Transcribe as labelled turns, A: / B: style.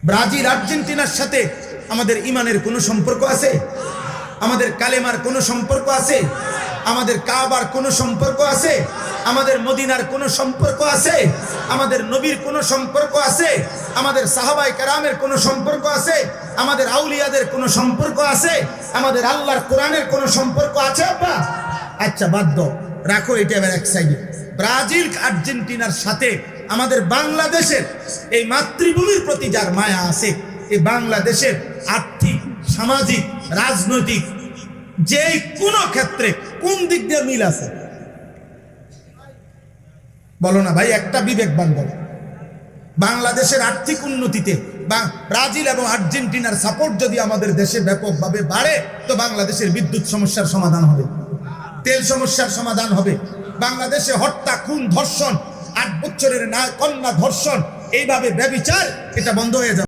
A: Brazil আর্জেন্টিনার সাথে আমাদের ইমানের কোনো সম্পর্ক আছে? আমাদের কালেমার কোনো সম্পর্ক আছে? আমাদের কাবার কোনো সম্পর্ক আছে? আমাদের মদিনার কোনো সম্পর্ক আছে? আমাদের নবীর কোনো সম্পর্ক আছে? আমাদের সাহাবায়ে কেরামের কোনো সম্পর্ক আছে? আমাদের আউলিয়াদের কোনো সম্পর্ক আছে? আমাদের আল্লাহর কোরআনের কোনো সম্পর্ক আছে? আব্বা আচ্ছা বাদ দাও, রাখো এটা এবার এক সাইডে। ব্রাজিল আর্জেন্টিনার সাথে আমাদের বাংলাদেশের এই মাতৃভূমির প্রতি যার মায়া আছে, এই বাংলাদেশের আর্থিক, সামাজিক, রাজনৈতিক যে কোনো ক্ষেত্রে কোন দিক দিয়ে মিল আছে বলো না ভাই, একটা বিবেকবান বলো। বাংলাদেশের আর্থিক উন্নতিতে ব্রাজিল এবং আর্জেন্টিনার সাপোর্ট যদি আমাদের দেশে ব্যাপকভাবে বাড়ে, তো বাংলাদেশের বিদ্যুৎ সমস্যার সমাধান হবে, তেল সমস্যার সমাধান হবে। বাংলাদেশে হত্যা, খুন, ধর্ষণ, 8 বছরের কন্যা ধর্ষণ, এইভাবে ব্যভিচার, এটা বন্ধ হয়ে যাবে।